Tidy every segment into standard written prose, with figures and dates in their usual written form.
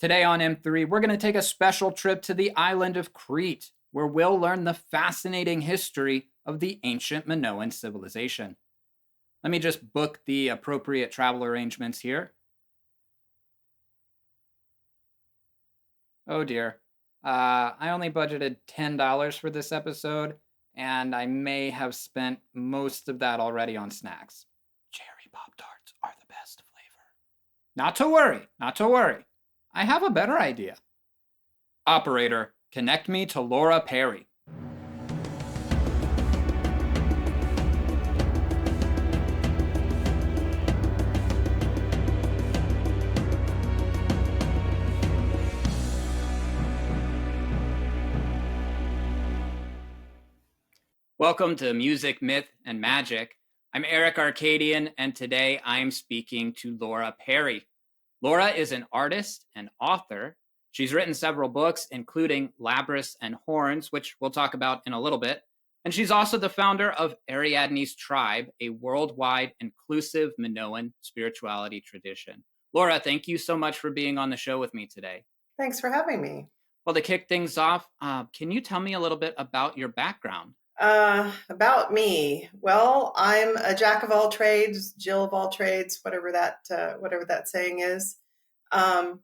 Today on M3, we're going to take a special trip to the island of Crete, where we'll learn the fascinating history of the ancient Minoan civilization. Let me just book the appropriate travel arrangements here. Oh dear. I only budgeted $10 for this episode, and I may have spent most of that already on snacks. Cherry Pop Tarts are the best flavor. Not to worry, not to worry. I have a better idea. Operator, connect me to Laura Perry. Welcome to Music, Myth, and Magick. I'm Eric Arcadian, and today I'm speaking to Laura Perry. Laura is an artist and author. She's written several books, including Labrys and Horns, which we'll talk about in a little bit. And she's also the founder of Ariadne's Tribe, a worldwide inclusive Minoan spirituality tradition. Laura, thank you so much for being on the show with me today. Thanks for having me. Well, to kick things off, can you tell me a little bit about your background? About me. Well, I'm a jack of all trades, Jill of all trades, whatever that saying is. I'm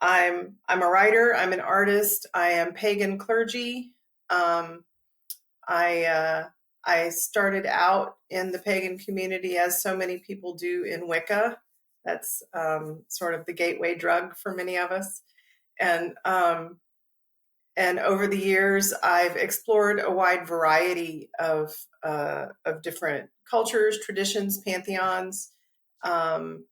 a writer. I'm an artist. I am pagan clergy. I started out in the pagan community, as so many people do in Wicca. That's sort of the gateway drug for many of us, and over the years, I've explored a wide variety of different cultures, traditions, pantheons. And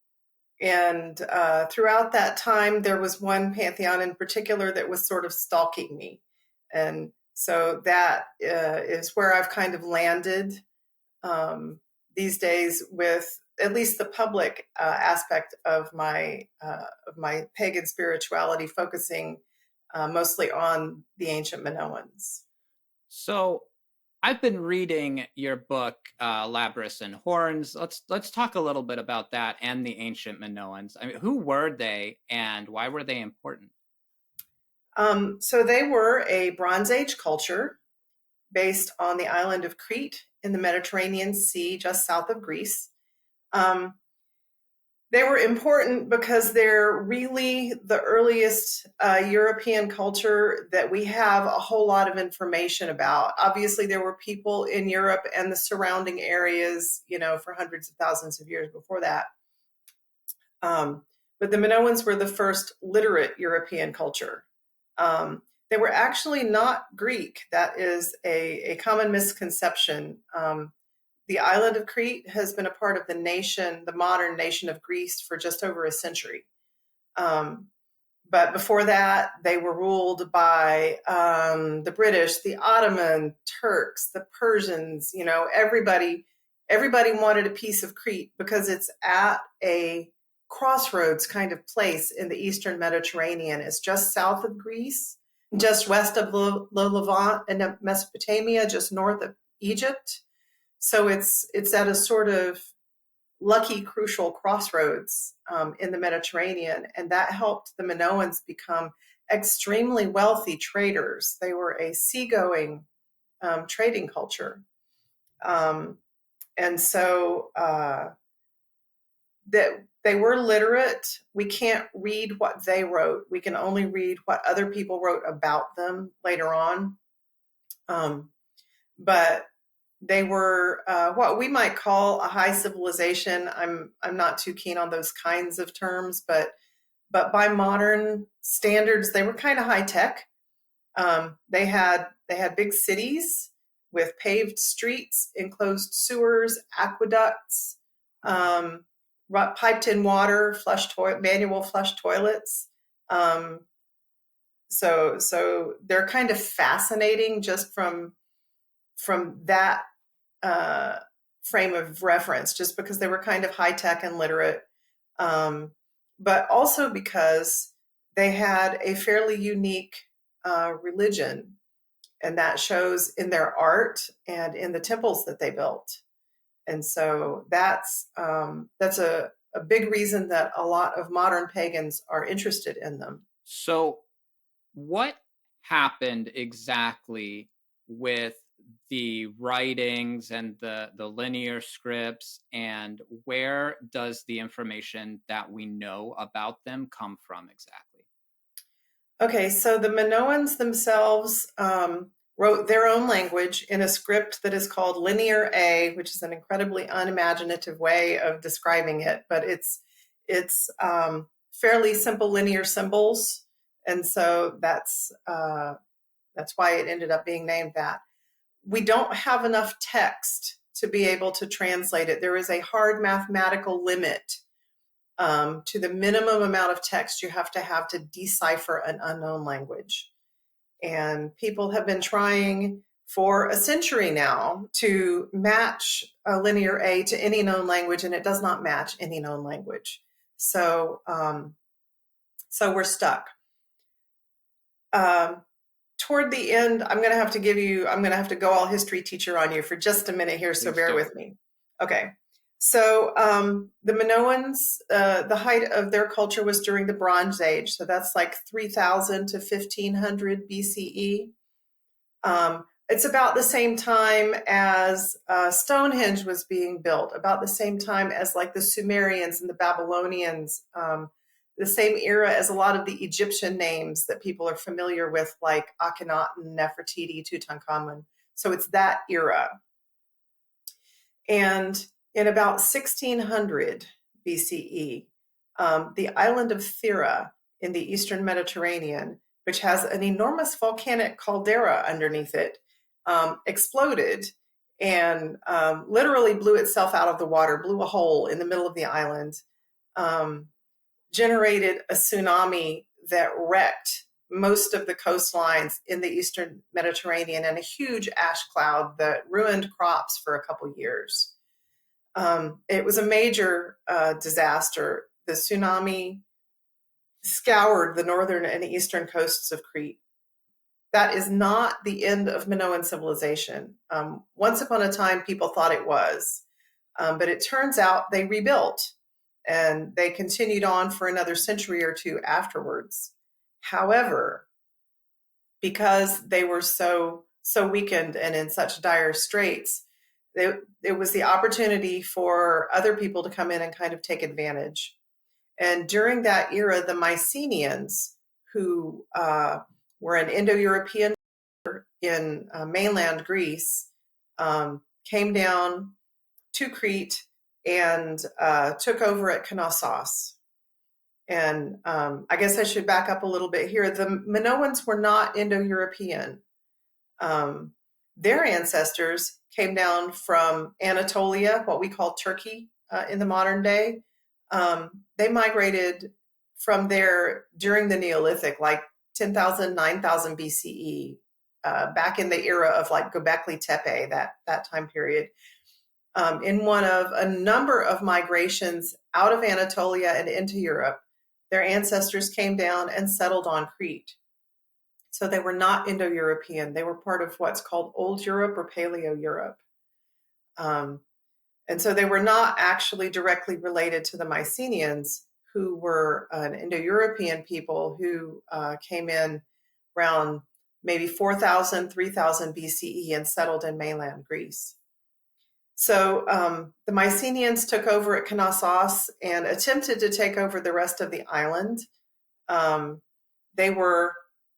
throughout that time, there was one pantheon in particular that was sort of stalking me. And so that is where I've kind of landed these days, with at least the public aspect of my pagan spirituality, focusing mostly on the ancient Minoans. So I've been reading your book, Labrys and Horns. Let's talk a little bit about that and the ancient Minoans. I mean, who were they and why were they important? So they were a Bronze Age culture based on the island of Crete in the Mediterranean Sea, just south of Greece. They were important because they're really the earliest European culture that we have a whole lot of information about. Obviously, there were people in Europe and the surrounding areas, for hundreds of thousands of years before that. But the Minoans were the first literate European culture. They were actually not Greek. That is a common misconception. The island of Crete has been a part of the modern nation of Greece, for just over a century. But before that, they were ruled by the British, the Ottoman, Turks, the Persians. Everybody wanted a piece of Crete because it's at a crossroads kind of place in the Eastern Mediterranean. It's just south of Greece, just west of the Levant and Mesopotamia, just north of Egypt. So it's at a sort of lucky, crucial crossroads in the Mediterranean, and that helped the Minoans become extremely wealthy traders. They were a seagoing trading culture, and so that they were literate. We can't read what they wrote. We can only read what other people wrote about them later on. But they were what we might call a high civilization. I'm not too keen on those kinds of terms, but by modern standards, they were kind of high tech. They had big cities with paved streets, enclosed sewers, aqueducts, piped in water, manual flush toilets. So they're kind of fascinating just from that frame of reference, just because they were kind of high tech and literate, but also because they had a fairly unique religion, and that shows in their art and in the temples that they built. And so that's a big reason that a lot of modern pagans are interested in them. So, what happened exactly with the writings and the linear scripts, and where does the information that we know about them come from exactly? Okay, so the Minoans themselves wrote their own language in a script that is called Linear A, which is an incredibly unimaginative way of describing it, but it's fairly simple linear symbols, and so that's why it ended up being named that. We don't have enough text to be able to translate it. There is a hard mathematical limit to the minimum amount of text you have to decipher an unknown language. And people have been trying for a century now to match a linear A to any known language, and it does not match any known language. So we're stuck. Toward the end, I'm going to have to go all history teacher on you for just a minute here, so Please bear do. with me. Okay. So the Minoans, the height of their culture was during the Bronze Age. So that's like 3000 to 1500 BCE. It's about the same time as Stonehenge was being built, about the same time as like the Sumerians and the Babylonians, the same era as a lot of the Egyptian names that people are familiar with, like Akhenaten, Nefertiti, Tutankhamun. So it's that era. And in about 1600 BCE, the island of Thera in the eastern Mediterranean, which has an enormous volcanic caldera underneath it, exploded and literally blew itself out of the water, blew a hole in the middle of the island, generated a tsunami that wrecked most of the coastlines in the eastern Mediterranean and a huge ash cloud that ruined crops for a couple years. It was a major disaster. The tsunami scoured the northern and eastern coasts of Crete. That is not the end of Minoan civilization. Once upon a time, people thought it was, but it turns out they rebuilt and they continued on for another century or two afterwards. However, because they were so weakened and in such dire straits, it was the opportunity for other people to come in and kind of take advantage. And during that era, the Mycenaeans, who were an Indo-European in mainland Greece, came down to Crete and took over at Knossos. And I guess I should back up a little bit here. The Minoans were not Indo-European. Their ancestors came down from Anatolia, what we call Turkey in the modern day. They migrated from there during the Neolithic, like 10,000, 9,000 BCE, back in the era of like Göbekli Tepe, that time period. In one of a number of migrations out of Anatolia and into Europe, their ancestors came down and settled on Crete. So they were not Indo-European. They were part of what's called Old Europe or Paleo-Europe. And so they were not actually directly related to the Mycenaeans, who were an Indo-European people who came in around maybe 4,000, 3,000 BCE and settled in mainland Greece. So the Mycenaeans took over at Knossos and attempted to take over the rest of the island. They were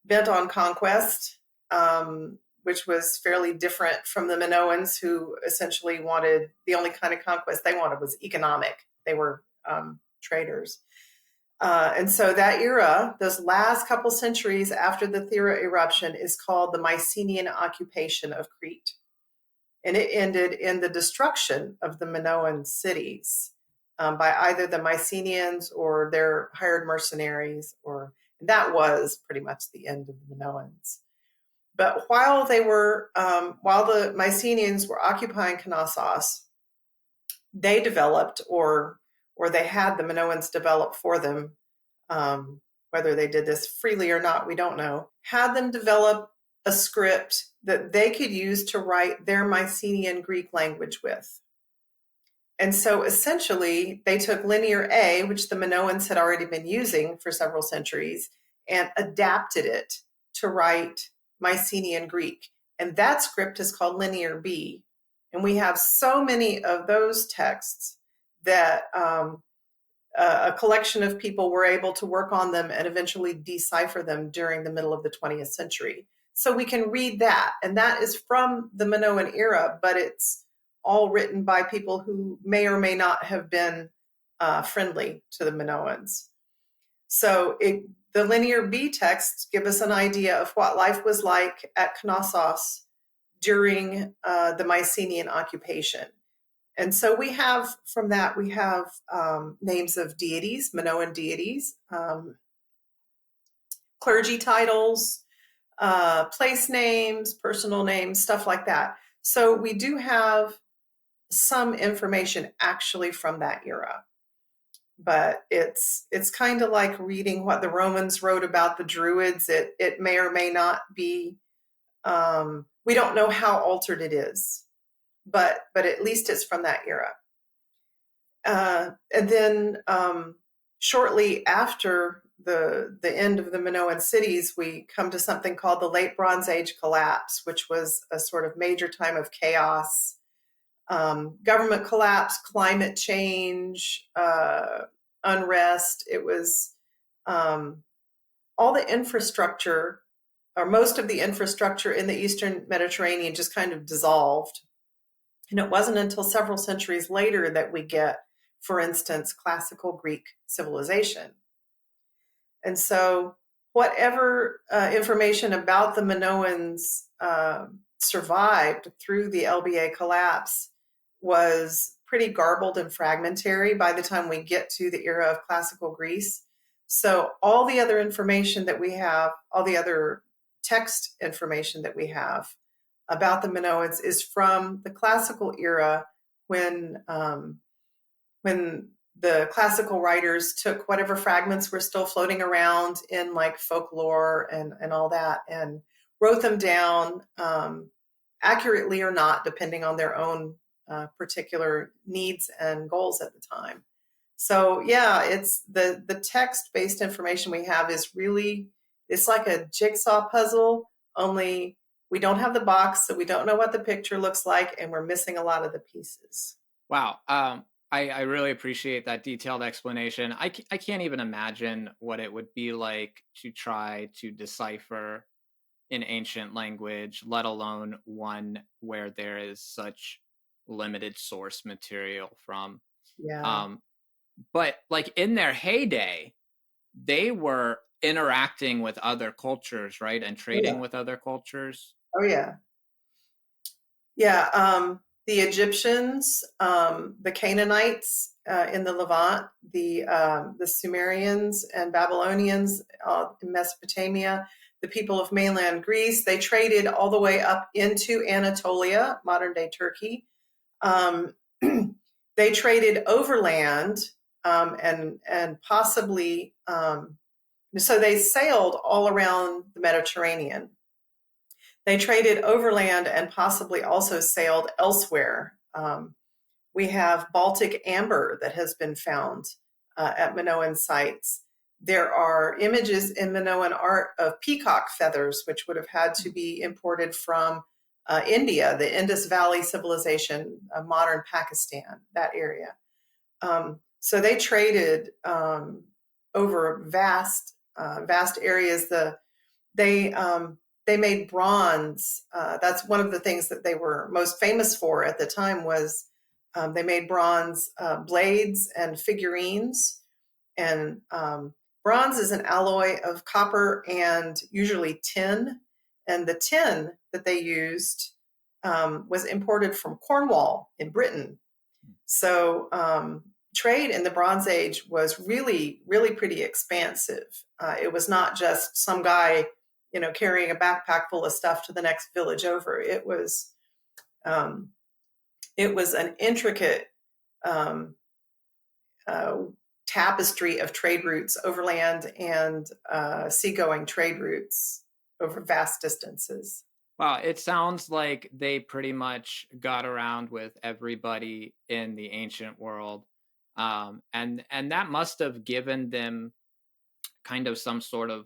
bent on conquest, which was fairly different from the Minoans, who essentially wanted, the only kind of conquest they wanted was economic. They were traders. And so that era, those last couple centuries after the Thera eruption, is called the Mycenaean occupation of Crete. And it ended in the destruction of the Minoan cities by either the Mycenaeans or their hired mercenaries, or that was pretty much the end of the Minoans. But while the Mycenaeans were occupying Knossos, they developed, or they had the Minoans develop for them, whether they did this freely or not, we don't know, had them develop a script that they could use to write their Mycenaean Greek language with. And so essentially, they took Linear A, which the Minoans had already been using for several centuries, and adapted it to write Mycenaean Greek. And that script is called Linear B. And we have so many of those texts that a collection of people were able to work on them and eventually decipher them during the middle of the 20th century. So we can read that. And that is from the Minoan era, but it's all written by people who may or may not have been friendly to the Minoans. So the Linear B texts give us an idea of what life was like at Knossos during the Mycenaean occupation. And so we have, from that, we have names of deities, Minoan deities, clergy titles, place names, personal names, stuff like that. So we do have some information actually from that era. But it's kind of like reading what the Romans wrote about the Druids. It may or may not be, we don't know how altered it is, but at least it's from that era. And then shortly after the end of the Minoan cities, we come to something called the Late Bronze Age collapse, which was a sort of major time of chaos, government collapse, climate change, unrest. It was all the infrastructure, or most of the infrastructure in the Eastern Mediterranean just kind of dissolved. And it wasn't until several centuries later that we get, for instance, classical Greek civilization. And so whatever information about the Minoans survived through the LBA collapse was pretty garbled and fragmentary by the time we get to the era of classical Greece. So all the other information that we have, all the other text information that we have about the Minoans is from the classical era, when the classical writers took whatever fragments were still floating around in like folklore and all that, and wrote them down accurately or not, depending on their own particular needs and goals at the time. So yeah, it's the text-based information we have is really, it's like a jigsaw puzzle, only we don't have the box, so we don't know what the picture looks like, and we're missing a lot of the pieces. Wow. I really appreciate that detailed explanation. I can't even imagine what it would be like to try to decipher an ancient language, let alone one where there is such limited source material from. Yeah. But like in their heyday, they were interacting with other cultures, right? And trading with other cultures. Oh yeah. Yeah. The Egyptians, the Canaanites in the Levant, the Sumerians and Babylonians in Mesopotamia, the people of mainland Greece, they traded all the way up into Anatolia, modern day Turkey. They traded overland and possibly, so they sailed all around the Mediterranean. They traded overland and possibly also sailed elsewhere. We have Baltic amber that has been found at Minoan sites. There are images in Minoan art of peacock feathers, which would have had to be imported from India, the Indus Valley civilization, modern Pakistan, that area. So they traded over vast areas. They made bronze. That's one of the things that they were most famous for at the time was they made bronze blades and figurines. And bronze is an alloy of copper and usually tin. And the tin that they used was imported from Cornwall in Britain. So trade in the Bronze Age was really, really pretty expansive. It was not just some guy, carrying a backpack full of stuff to the next village over. It was an intricate tapestry of trade routes, overland and seagoing trade routes over vast distances. Wow, it sounds like they pretty much got around with everybody in the ancient world, and that must have given them kind of some sort of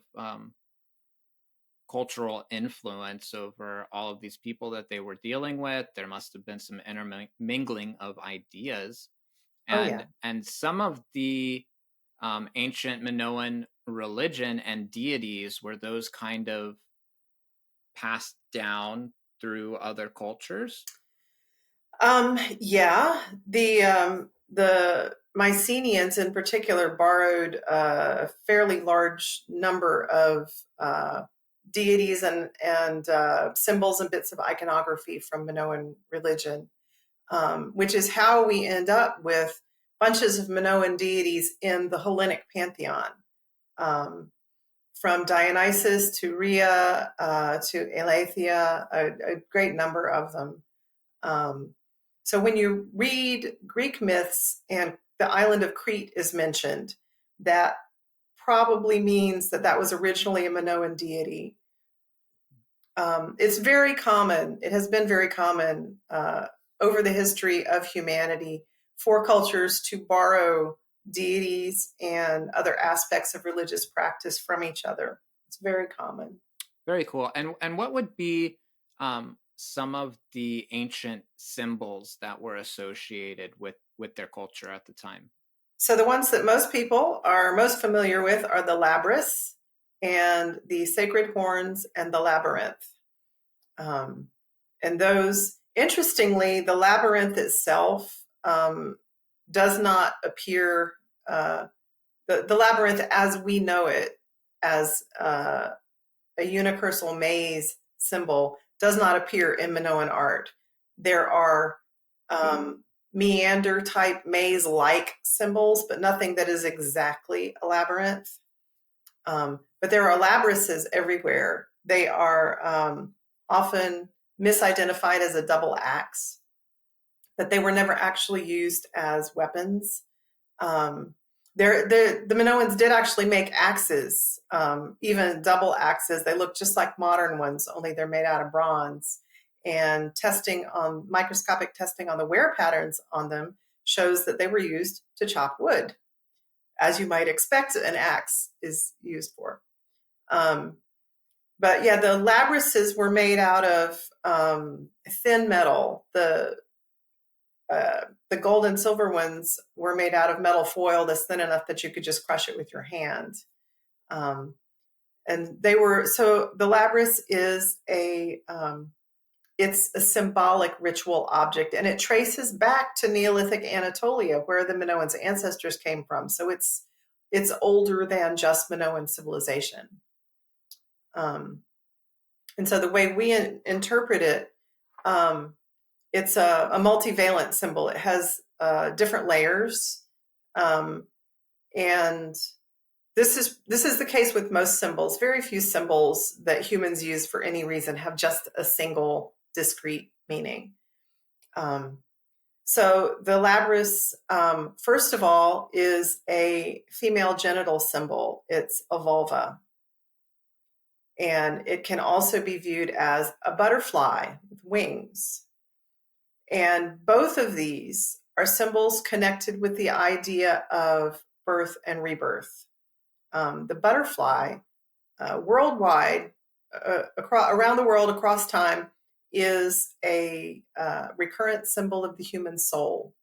cultural influence over all of these people that they were dealing with. There must have been some intermingling of ideas, Oh yeah. and some of the ancient Minoan religion and deities were those kind of passed down through other cultures. Yeah, the Mycenaeans in particular borrowed a fairly large number of deities and symbols and bits of iconography from Minoan religion, which is how we end up with bunches of Minoan deities in the Hellenic pantheon, um, from Dionysus to Rhea to Aletheia, a great number of them. Um, so when you read Greek myths and the island of Crete is mentioned, that probably means that that was originally a Minoan deity. It's very common. It has been very common over the history of humanity for cultures to borrow deities and other aspects of religious practice from each other. It's very common. Very cool. And what would be some of the ancient symbols that were associated with their culture at the time? So the ones that most people are most familiar with are the labrys and the sacred horns and the labyrinth. And those, interestingly, the labyrinth itself does not appear, the labyrinth as we know it, as a unicursal maze symbol, does not appear in Minoan art. There are meander type maze like symbols, but nothing that is exactly a labyrinth. But there are labryses everywhere. They are often misidentified as a double axe, but they were never actually used as weapons. The Minoans did actually make axes, even double axes. They look just like modern ones, only they're made out of bronze. And microscopic testing on the wear patterns on them shows that they were used to chop wood, as you might expect an axe is used for. But yeah, the labryses were made out of thin metal. The gold and silver ones were made out of metal foil that's thin enough that you could just crush it with your hand. And so the labrys is it's a symbolic ritual object, and it traces back to Neolithic Anatolia, where the Minoans' ancestors came from. So it's older than just Minoan civilization. And so the way we interpret it, it's a multivalent symbol. It has different layers, and this is the case with most symbols. Very few symbols that humans use for any reason have just a single discrete meaning. So the labrys, first of all, is a female genital symbol. It's a vulva. And it can also be viewed as a butterfly with wings. And both of these are symbols connected with the idea of birth and rebirth. The butterfly, worldwide, around the world, across time, is a recurrent symbol of the human soul.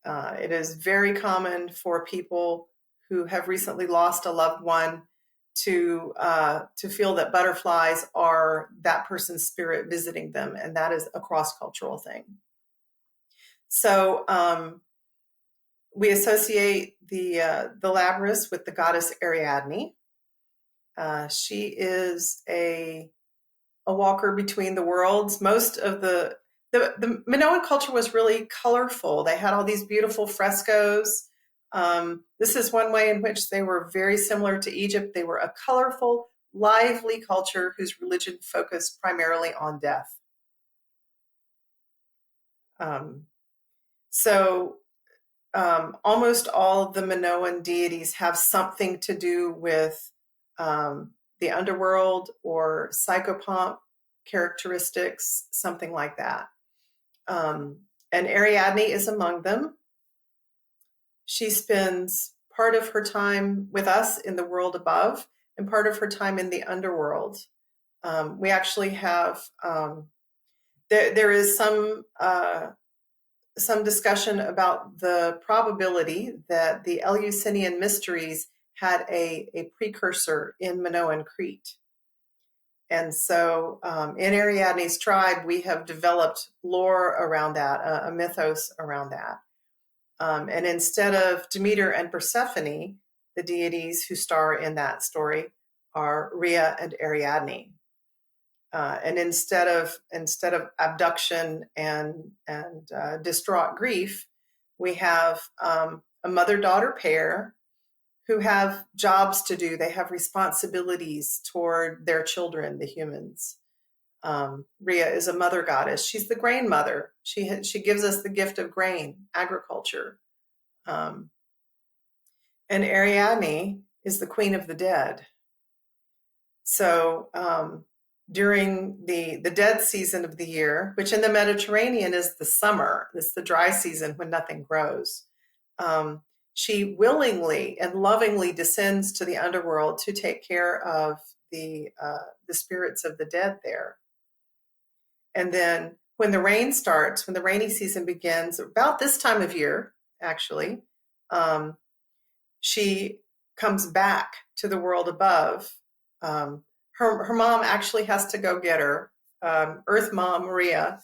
It is very common for people who have recently lost a loved one to feel that butterflies are that person's spirit visiting them, and that is a cross-cultural thing. So we associate the labrys with the goddess Ariadne. She is a walker between the worlds. Most of the Minoan culture was really colorful. They had all these beautiful frescoes. This is one way in which they were very similar to Egypt. They were a colorful, lively culture whose religion focused primarily on death. Almost all of the Minoan deities have something to do with the underworld or psychopomp characteristics, something like that. And Ariadne is among them. She spends part of her time with us in the world above and part of her time in the underworld. We actually have, there is some discussion about the probability that the Eleusinian Mysteries had a precursor in Minoan Crete. And so in Ariadne's tribe, we have developed lore around that, a mythos around that. And instead of Demeter and Persephone, the deities who star in that story are Rhea and Ariadne. And instead of abduction and distraught grief, we have a mother-daughter pair who have jobs to do. They have responsibilities toward their children, the humans. Rhea is a mother goddess. She's the grain mother. She gives us the gift of grain, agriculture. And Ariadne is the queen of the dead. So during the dead season of the year, which in the Mediterranean is the summer, it's the dry season when nothing grows, she willingly and lovingly descends to the underworld to take care of the spirits of the dead there. And then when the rain starts, when the rainy season begins, about this time of year, actually, she comes back to the world above. Her mom actually has to go get her. Earth Mom, Maria,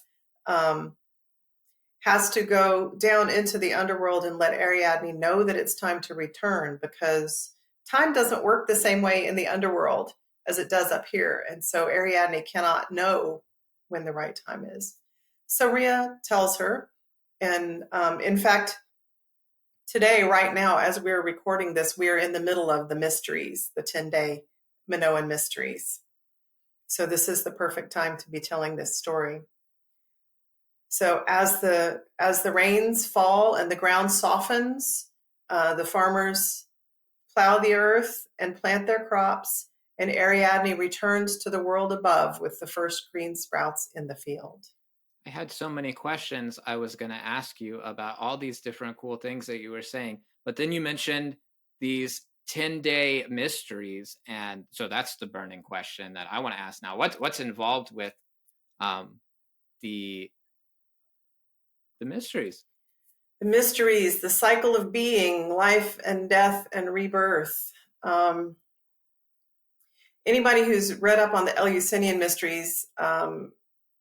has to go down into the underworld and let Ariadne know that it's time to return, because time doesn't work the same way in the underworld as it does up here. And so Ariadne cannot know when the right time is. So Rhea tells her. And in fact, today, right now, as we're recording this, we're in the middle of the mysteries, the 10-day Minoan Mysteries. So this is the perfect time to be telling this story. So as the rains fall and the ground softens, the farmers plow the earth and plant their crops, and Ariadne returns to the world above with the first green sprouts in the field. I had so many questions I was going to ask you about all these different cool things that you were saying, but then you mentioned these 10-day mysteries, and so that's the burning question that I want to ask now. What's involved with the mysteries? The mysteries, the cycle of being, life and death and rebirth. Anybody who's read up on the Eleusinian Mysteries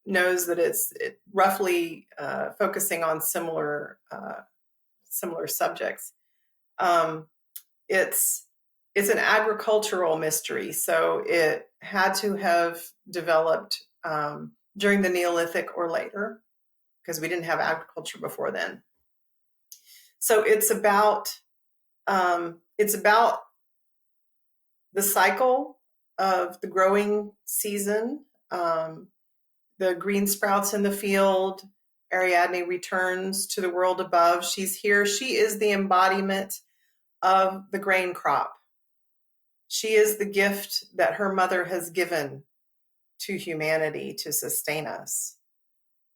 knows that it's roughly focusing on similar subjects. It's an agricultural mystery, so it had to have developed during the Neolithic or later, because we didn't have agriculture before then. So it's about the cycle of the growing season, the green sprouts in the field. Ariadne returns to the world above. She's here. She is the embodiment of the grain crop. She is the gift that her mother has given to humanity to sustain us.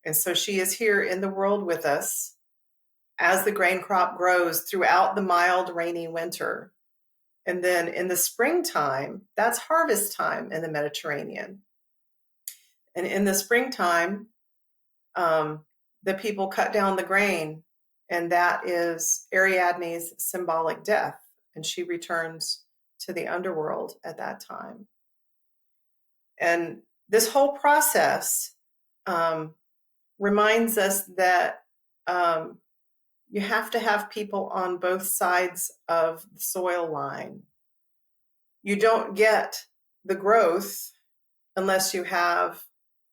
And so she is here in the world with us as the grain crop grows throughout the mild, rainy winter. And then in the springtime, that's harvest time in the Mediterranean. And in the springtime, the people cut down the grain, and that is Ariadne's symbolic death. And she returns to the underworld at that time. And this whole process reminds us that you have to have people on both sides of the soil line. You don't get the growth unless you have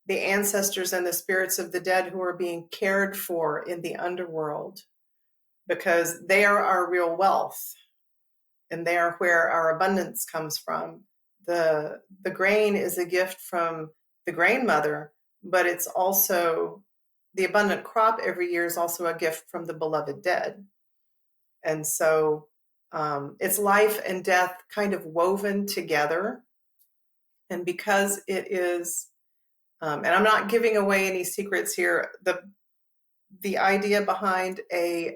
the ancestors and the spirits of the dead who are being cared for in the underworld, because they are our real wealth, and they are where our abundance comes from. The grain is a gift from the grain mother, but it's also the abundant crop every year is also a gift from the beloved dead. And so it's life and death kind of woven together. And because it is, and I'm not giving away any secrets here, the idea behind a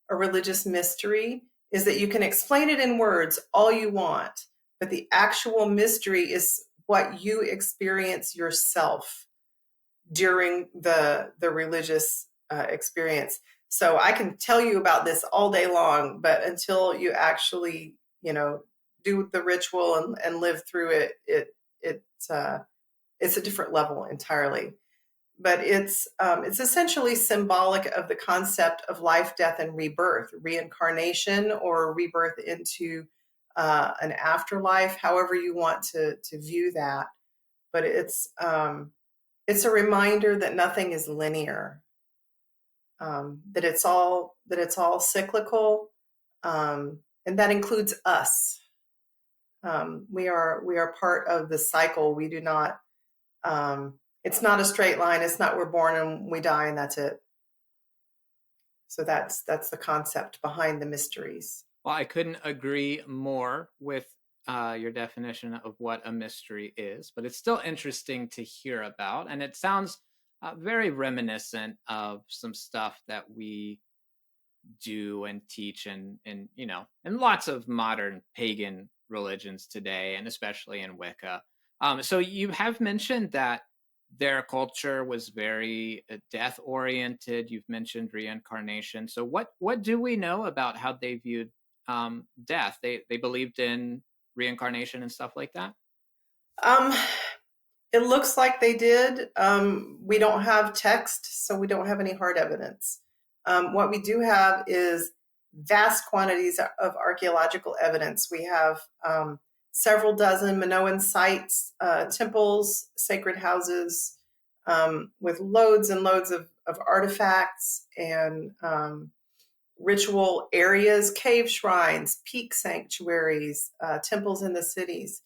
religious mystery is that you can explain it in words all you want, but the actual mystery is what you experience yourself during the religious experience. So I can tell you about this all day long, but until you actually, do the ritual and live through it, it's a different level entirely. But it's essentially symbolic of the concept of life, death, and rebirth, reincarnation, or rebirth into an afterlife, however you want to view that. But it's a reminder that nothing is linear, that it's all cyclical, and that includes us. We are part of the cycle. We do not. It's not a straight line. It's not we're born and we die and that's it. So that's the concept behind the mysteries. Well, I couldn't agree more with your definition of what a mystery is, but it's still interesting to hear about. And it sounds very reminiscent of some stuff that we do and teach in lots of modern pagan religions today, and especially in Wicca. So you have mentioned that their culture was very death oriented. You've mentioned reincarnation. So what do we know about how they viewed death? They believed in reincarnation and stuff like that. Um, it looks like they did. We don't have text, so we don't have any hard evidence. What we do have is vast quantities of archaeological evidence. We have several dozen Minoan sites, temples, sacred houses, with loads and loads of artifacts and ritual areas, cave shrines, peak sanctuaries, temples in the cities.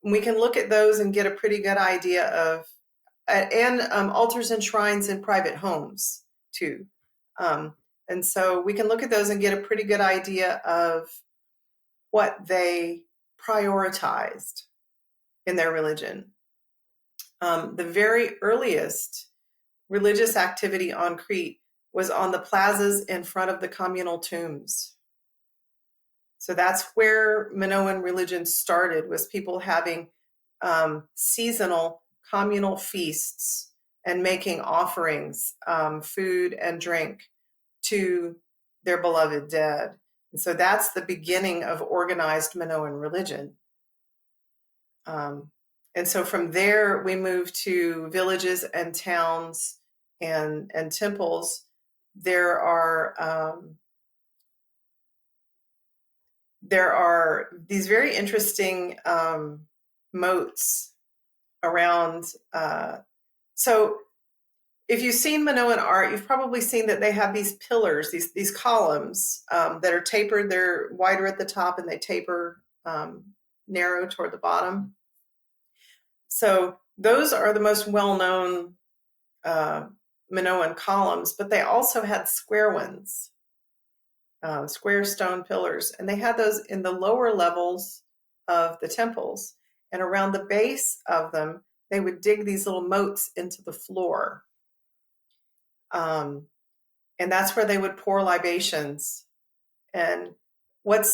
We can look at those and get a pretty good idea of, and altars and shrines in private homes too. And so we can look at those and get a pretty good idea of what they prioritized in their religion. The very earliest religious activity on Crete was on the plazas in front of the communal tombs. So that's where Minoan religion started, was people having seasonal communal feasts and making offerings, food and drink, to their beloved dead. And so that's the beginning of organized Minoan religion. And so from there, we move to villages and towns and temples. There are these very interesting moats around. So if you've seen Minoan art, you've probably seen that they have these pillars, these columns that are tapered. They're wider at the top and they taper narrow toward the bottom. So those are the most well-known Minoan columns, but they also had square ones, square stone pillars, and they had those in the lower levels of the temples. And around the base of them, they would dig these little moats into the floor. And that's where they would pour libations. And what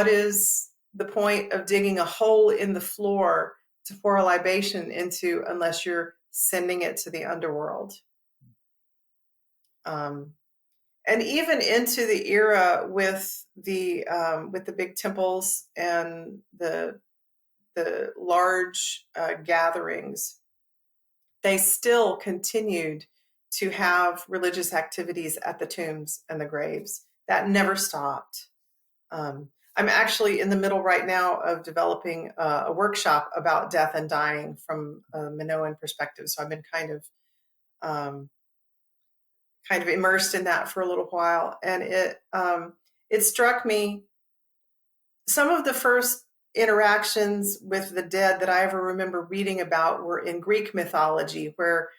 is the point of digging a hole in the floor to pour a libation into, unless you're sending it to the underworld? And even into the era with the big temples and the large gatherings, they still continued to have religious activities at the tombs and the graves. That never stopped. I'm actually in the middle right now of developing a workshop about death and dying from a Minoan perspective. So I've been kind of immersed in that for a little while, and it struck me, some of the first interactions with the dead that I ever remember reading about were in Greek mythology, where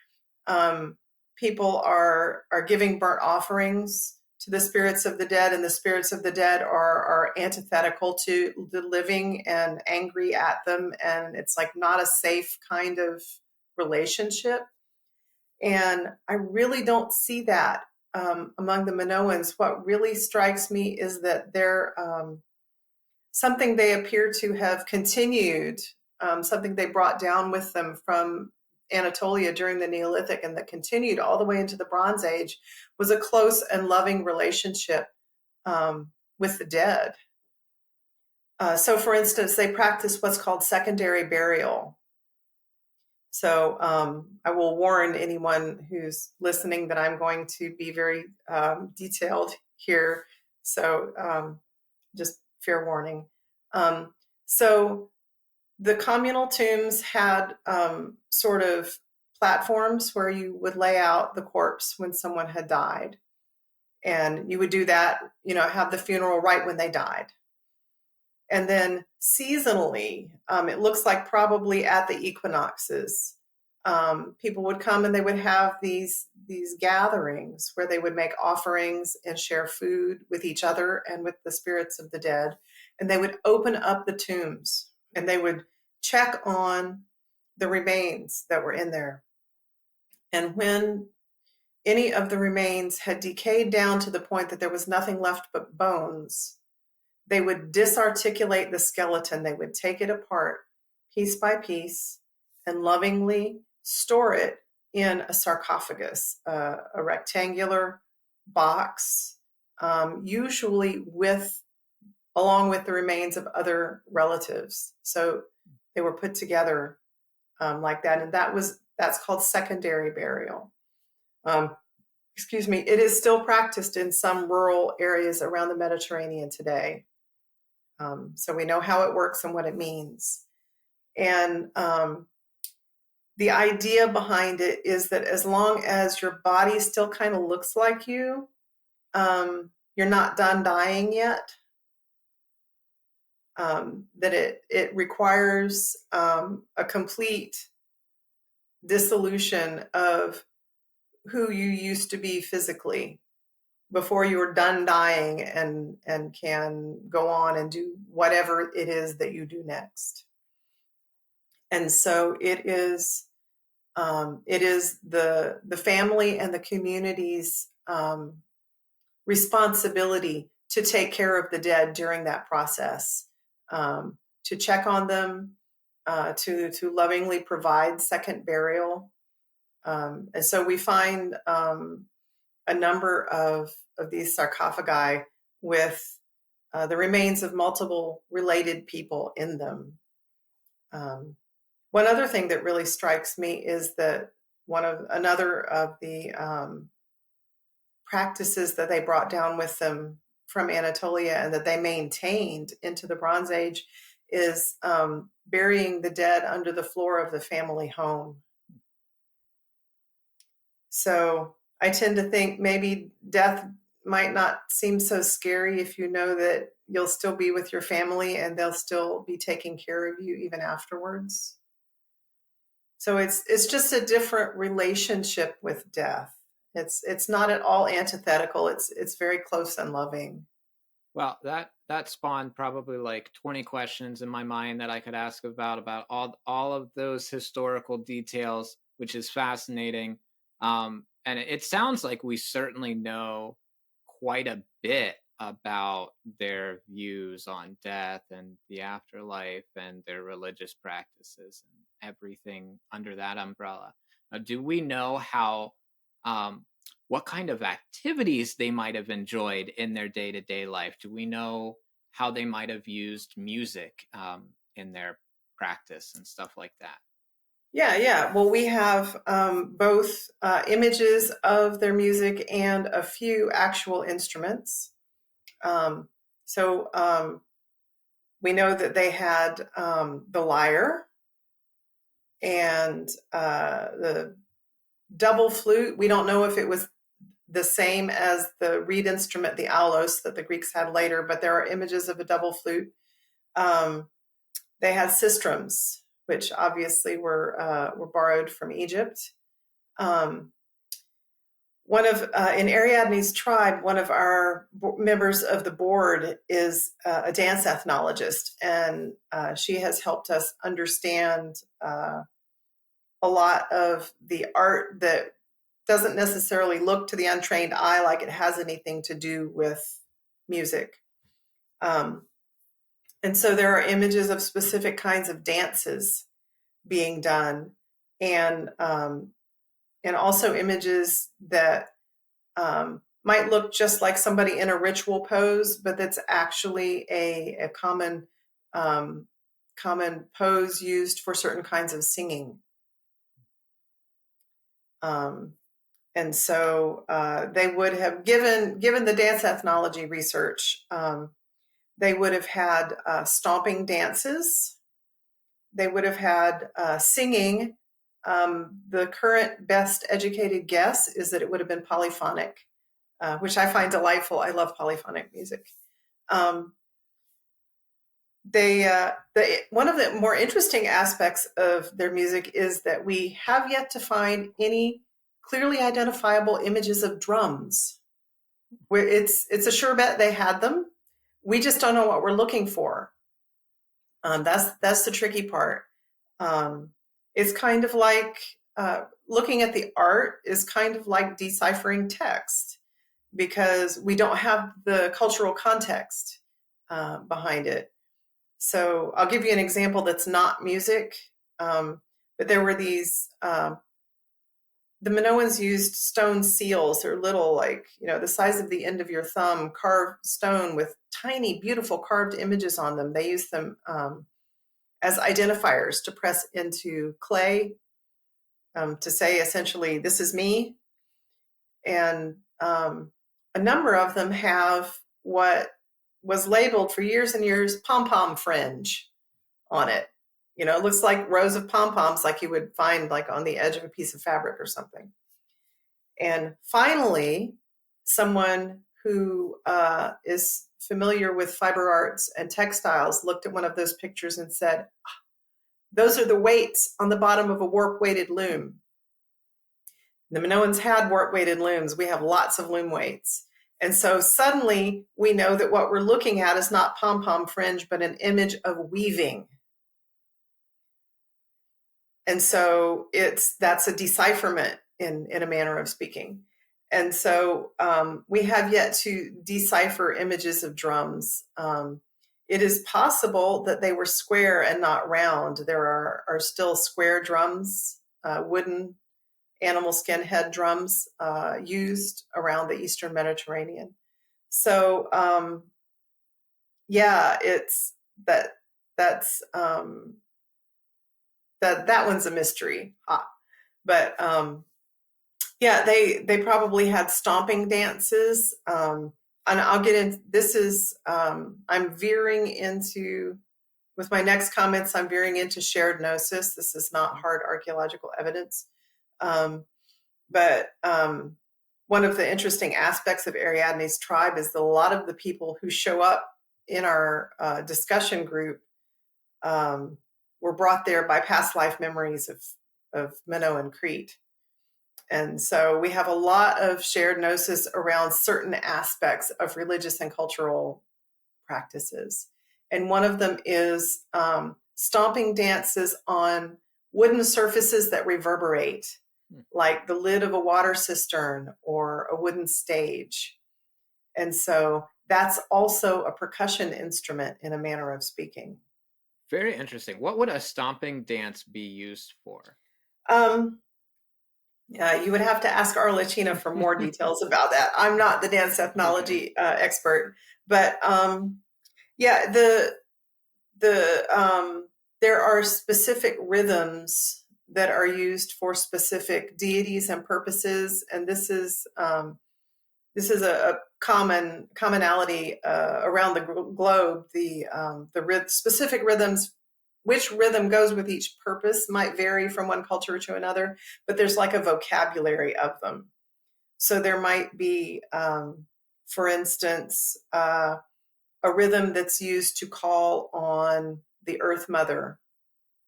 people are giving burnt offerings to the spirits of the dead, and the spirits of the dead are antithetical to the living and angry at them, and it's like not a safe kind of relationship. And I really don't see that among the Minoans, what really strikes me is that they're something they appear to have continued, something they brought down with them from Anatolia during the Neolithic and that continued all the way into the Bronze Age, was a close and loving relationship with the dead. So, for instance, they practice what's called secondary burial. So I will warn anyone who's listening that I'm going to be very detailed here. So just fair warning. So the communal tombs had sort of platforms where you would lay out the corpse when someone had died. And you would do that, have the funeral right when they died. And then seasonally, it looks like probably at the equinoxes, people would come and they would have these gatherings where they would make offerings and share food with each other and with the spirits of the dead. And they would open up the tombs and they would check on the remains that were in there. And when any of the remains had decayed down to the point that there was nothing left but bones, they would disarticulate the skeleton. They would take it apart piece by piece and lovingly store it in a sarcophagus, a rectangular box, usually along with the remains of other relatives. So they were put together like that, and that's called secondary burial. It is still practiced in some rural areas around the Mediterranean today. So we know how it works and what it means. And the idea behind it is that as long as your body still kind of looks like you, you're not done dying yet. That it requires a complete dissolution of who you used to be physically before you are done dying and can go on and do whatever it is that you do next. And so it is the family and the community's responsibility to take care of the dead during that process, to check on them, to lovingly provide second burial. And so we find a number of these sarcophagi with the remains of multiple related people in them. One other thing that really strikes me is that another of the practices that they brought down with them from Anatolia and that they maintained into the Bronze Age is burying the dead under the floor of the family home. So I tend to think maybe death might not seem so scary if you know that you'll still be with your family and they'll still be taking care of you even afterwards. So it's just a different relationship with death. It's not at all antithetical. It's very close and loving. Well, that spawned probably like 20 questions in my mind that I could ask about all of those historical details, which is fascinating. And it sounds like we certainly know quite a bit about their views on death and the afterlife and their religious practices and everything under that umbrella. Now, do we know what kind of activities they might have enjoyed in their day-to-day life? Do we know how they might have used music in their practice and stuff like that? Yeah. Well, we have both images of their music and a few actual instruments. So we know that they had the lyre and the double flute. We don't know if it was the same as the reed instrument, the aulos, that the Greeks had later, but there are images of a double flute. They had sistrums, which obviously were borrowed from Egypt. In Ariadne's tribe, one of our members of the board is a dance ethnologist, and she has helped us understand a lot of the art that doesn't necessarily look to the untrained eye like it has anything to do with music. And so there are images of specific kinds of dances being done, and also images that might look just like somebody in a ritual pose, but that's actually a common pose used for certain kinds of singing. And so they would have given the dance ethnology research. They would have had stomping dances. They would have had singing. The current best educated guess is that it would have been polyphonic, which I find delightful. I love polyphonic music. One of the more interesting aspects of their music is that we have yet to find any clearly identifiable images of drums. Where it's a sure bet they had them. We just don't know what we're looking for. That's the tricky part. It's kind of like looking at the art is kind of like deciphering text, because we don't have the cultural context behind it. So I'll give you an example that's not music, but there were these. The Minoans used stone seals. They're little, like, the size of the end of your thumb, carved stone with tiny, beautiful carved images on them. They used them as identifiers to press into clay, to say essentially, this is me. And a number of them have what was labeled for years and years pom-pom fringe on it. It looks like rows of pom-poms like you would find like on the edge of a piece of fabric or something. And finally, someone who is familiar with fiber arts and textiles looked at one of those pictures and said, those are the weights on the bottom of a warp-weighted loom. The Minoans had warp-weighted looms. We have lots of loom weights. And so suddenly we know that what we're looking at is not pom-pom fringe, but an image of weaving. And so that's a decipherment in a manner of speaking. And so we have yet to decipher images of drums. It is possible that they were square and not round. There are still square drums, wooden animal skin head drums used around the Eastern Mediterranean. So it's that's that one's a mystery. But they probably had stomping dances. And I'll get into this. I'm veering into, with my next comments, I'm veering into shared gnosis. This is not hard archaeological evidence. But one of the interesting aspects of Ariadne's tribe is that a lot of the people who show up in our discussion group were brought there by past life memories of Minoan Crete. And so we have a lot of shared gnosis around certain aspects of religious and cultural practices. And one of them is stomping dances on wooden surfaces that reverberate, like the lid of a water cistern or a wooden stage. And so that's also a percussion instrument in a manner of speaking. Very interesting. What would a stomping dance be used for? You would have to ask Arlecchino for more details about that. I'm not the dance ethnology expert, but there are specific rhythms that are used for specific deities and purposes, and this is a commonality around the globe. The specific rhythms, which rhythm goes with each purpose, might vary from one culture to another, but there's like a vocabulary of them. So there might be, for instance, a rhythm that's used to call on the Earth Mother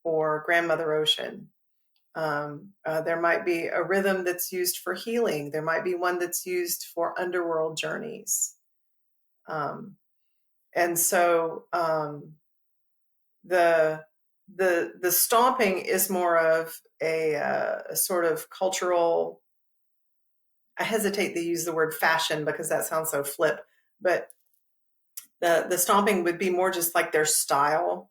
or Grandmother Ocean. There might be a rhythm that's used for healing. There might be one that's used for underworld journeys. And so the stomping is more of a sort of cultural I hesitate to use the word fashion because that sounds so flip, but the stomping would be more just like their style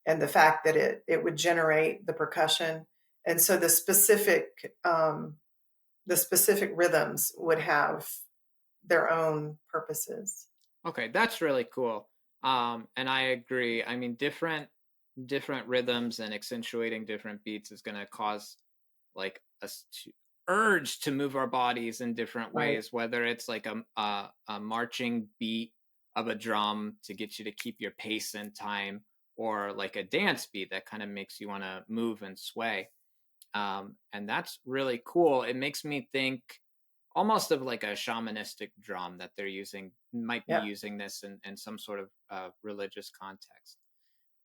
and the fact that it would generate the percussion. And so the specific rhythms would have their own purposes. Okay, that's really cool. And I agree. I mean, different rhythms and accentuating different beats is going to cause like us to urge to move our bodies in different Right. ways, whether it's like a marching beat of a drum to get you to keep your pace in time, or like a dance beat that kind of makes you want to move and sway. And that's really cool. It makes me think almost of like a shamanistic drum that they're using, might be Yeah. using this in some sort of religious context.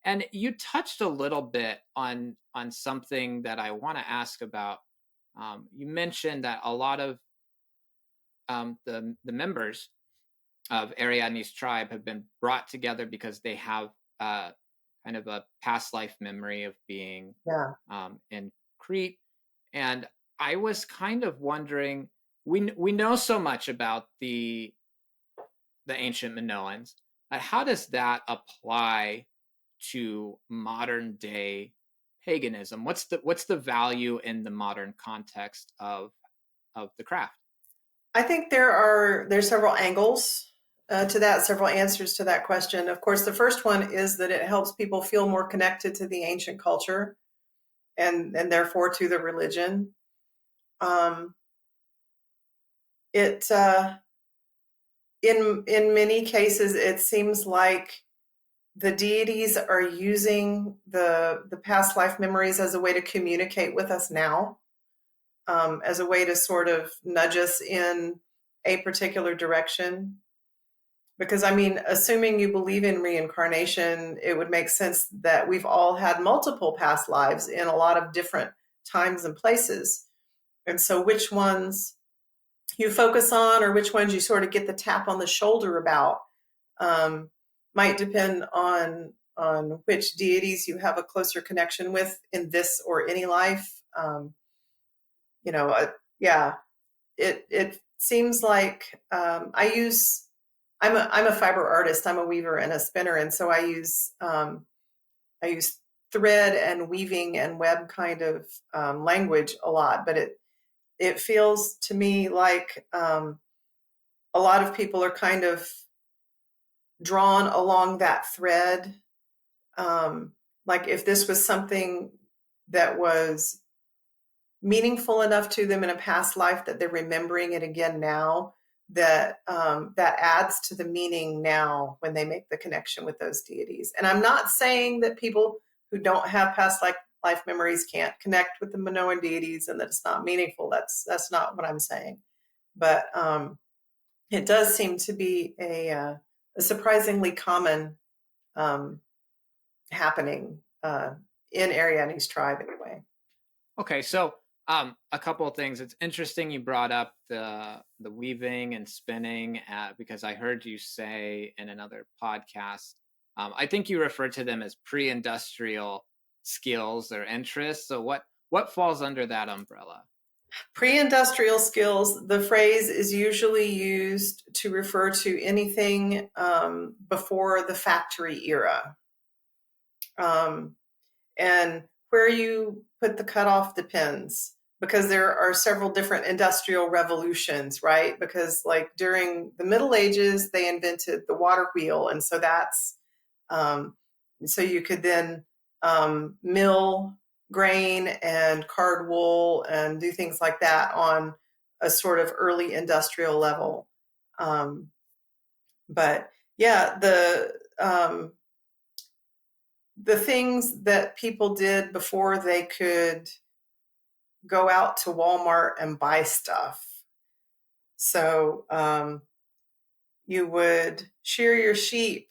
And you touched a little bit on something that I want to ask about. You mentioned that a lot of the members of Ariadne's tribe have been brought together because they have kind of a past life memory of being Yeah. in Crete. And I was kind of wondering, we know so much about the ancient Minoans. How does that apply to modern day paganism? What's the value in the modern context of the craft? I think there's several angles to that, several answers to that question. Of course, the first one is that it helps people feel more connected to the ancient culture and therefore to the religion. Um, it in many cases it seems like the deities are using the past life memories as a way to communicate with us now, as a way to sort of nudge us in a particular direction. Because I mean, assuming you believe in reincarnation, it would make sense that we've all had multiple past lives in a lot of different times and places. And so which ones you focus on or which ones you sort of get the tap on the shoulder about, um, might depend on which deities you have a closer connection with in this or any life. You know, yeah, it seems like I'm a fiber artist. I'm a weaver and a spinner, and so I use thread and weaving and web kind of language a lot. But it feels to me like a lot of people are kind of drawn along that thread. Like if this was something that was meaningful enough to them in a past life that they're remembering it again now, that adds to the meaning now when they make the connection with those deities. And I'm not saying that people who don't have past life memories can't connect with the Minoan deities and that it's not meaningful. That's not what I'm saying. But it does seem to be a surprisingly common um, happening in Ariadne's tribe anyway. Okay, so a couple of things. It's interesting you brought up the weaving and spinning because I heard you say in another podcast. I think you referred to them as pre-industrial skills or interests. So what falls under that umbrella? Pre-industrial skills, the phrase is usually used to refer to anything before the factory era. Um, and where you put the cutoff depends because there are several different industrial revolutions, right? Because like during the Middle Ages, they invented the water wheel. And so that's, so you could then mill grain and card wool and do things like that on a sort of early industrial level. Um, but yeah, the things that people did before they could go out to Walmart and buy stuff. So you would shear your sheep,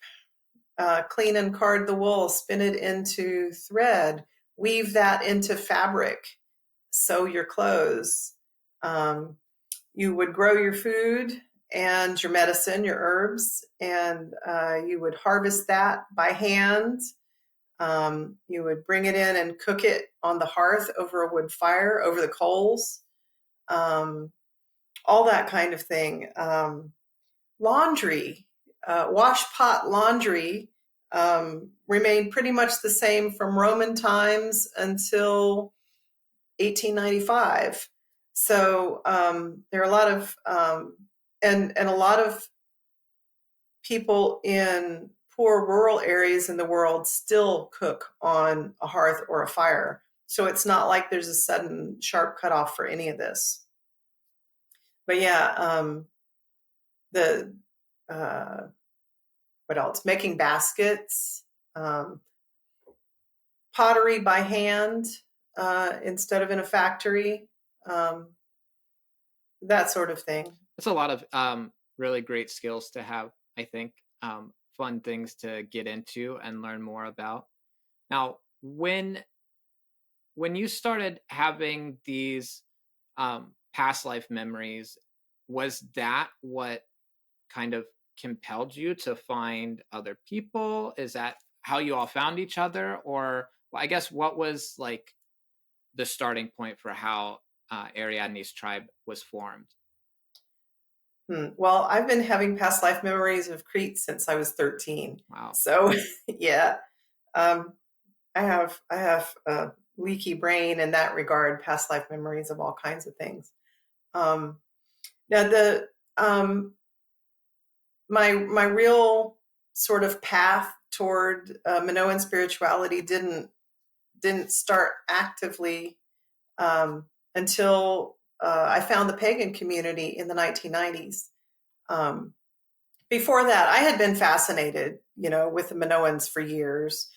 clean and card the wool, spin it into thread, weave that into fabric, sew your clothes. Um, you would grow your food and your medicine, your herbs, and you would harvest that by hand. You would bring it in and cook it on the hearth over a wood fire, over the coals. Um, all that kind of thing. Laundry, wash pot laundry remained pretty much the same from Roman times until 1895. So there are a lot of and a lot of people in poor rural areas in the world still cook on a hearth or a fire. So it's not like there's a sudden sharp cutoff for any of this. But yeah, the what else? Making baskets, pottery by hand instead of in a factory, that sort of thing. It's a lot of really great skills to have, I think. Fun things to get into and learn more about. Now, when you started having these past life memories, was that what kind of compelled you to find other people? Is that how you all found each other? Or, well, I guess, what was like the starting point for how Ariadne's tribe was formed? Well, I've been having past life memories of Crete since I was 13. Wow. So yeah, um, I have a leaky brain in that regard, past life memories of all kinds of things. Now the my real sort of path toward Minoan spirituality didn't start actively until I found the pagan community in the 1990s. Before that, I had been fascinated, with the Minoans for years,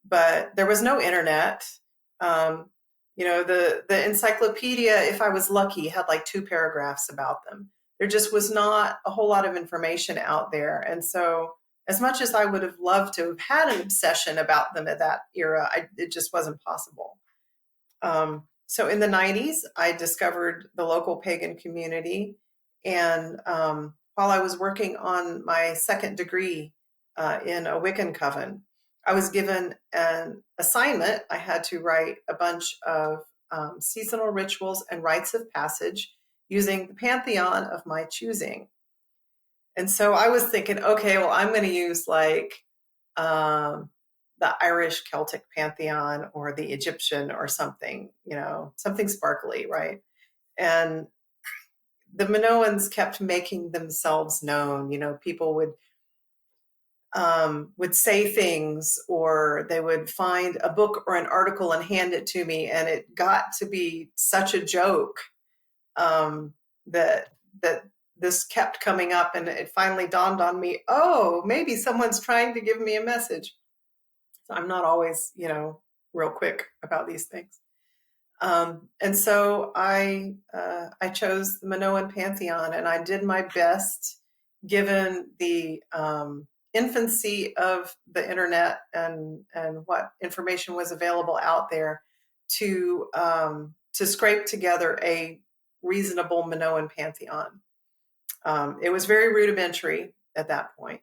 but there was no internet. The encyclopedia, if I was lucky, had like 2 paragraphs about them. There just was not a whole lot of information out there. And so, as much as I would have loved to have had an obsession about them at that era, it just wasn't possible. So in the 90s, I discovered the local pagan community. And while I was working on my second degree in a Wiccan coven, I was given an assignment. I had to write a bunch of seasonal rituals and rites of passage using the pantheon of my choosing. And so I was thinking, okay, well, I'm going to use like the Irish Celtic pantheon or the Egyptian or something, something sparkly, right? And the Minoans kept making themselves known. People would say things, or they would find a book or an article and hand it to me, and it got to be such a joke that this kept coming up, and it finally dawned on me, oh, maybe someone's trying to give me a message. So I'm not always, real quick about these things. And so I chose the Minoan pantheon, and I did my best, given the infancy of the internet and what information was available out there, to scrape together a reasonable Minoan pantheon. It was very rudimentary at that point.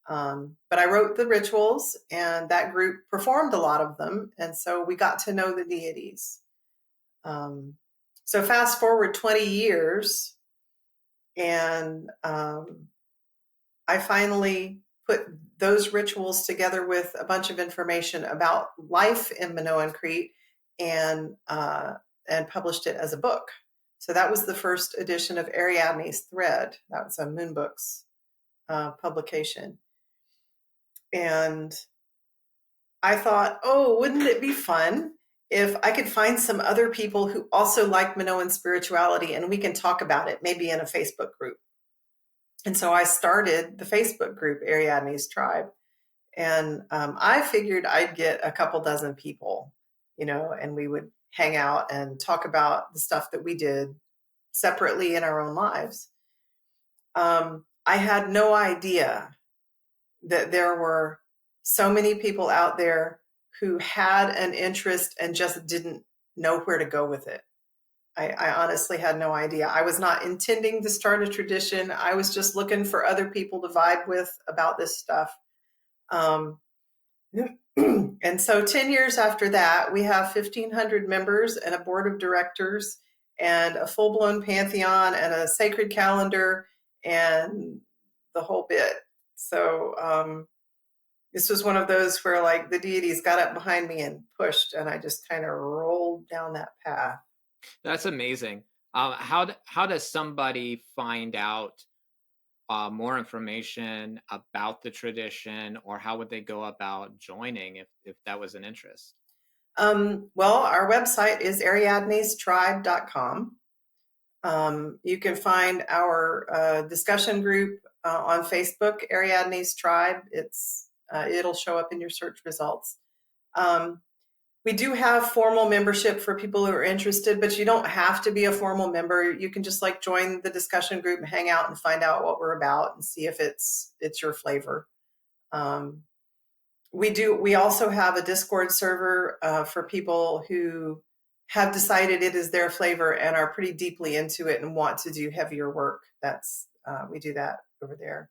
But I wrote the rituals, and that group performed a lot of them. And so we got to know the deities. So fast forward 20 years, and I finally put those rituals together with a bunch of information about life in Minoan Crete, and published it as a book. So that was the first edition of Ariadne's Thread. That was a Moonbooks publication. And I thought, oh, wouldn't it be fun if I could find some other people who also like Minoan spirituality, and we can talk about it, maybe in a Facebook group. And so I started the Facebook group, Ariadne's Tribe. And I figured I'd get a couple dozen people, and we would hang out and talk about the stuff that we did separately in our own lives. I had no idea that there were so many people out there who had an interest and just didn't know where to go with it. I honestly had no idea. I was not intending to start a tradition. I was just looking for other people to vibe with about this stuff. And so 10 years after that, we have 1,500 members and a board of directors, and a full-blown pantheon and a sacred calendar and the whole bit. So this was one of those where like the deities got up behind me and pushed, and I just kind of rolled down that path. That's amazing. How does somebody find out more information about the tradition, or how would they go about joining if that was an interest? Well, our website is ariadnestribe.com. You can find our discussion group on Facebook, Ariadne's Tribe. It'll show up in your search results. We do have formal membership for people who are interested, but you don't have to be a formal member. You can just like join the discussion group and hang out and find out what we're about and see if it's your flavor. We also have a Discord server for people who have decided it is their flavor and are pretty deeply into it and want to do heavier work. We do that over there.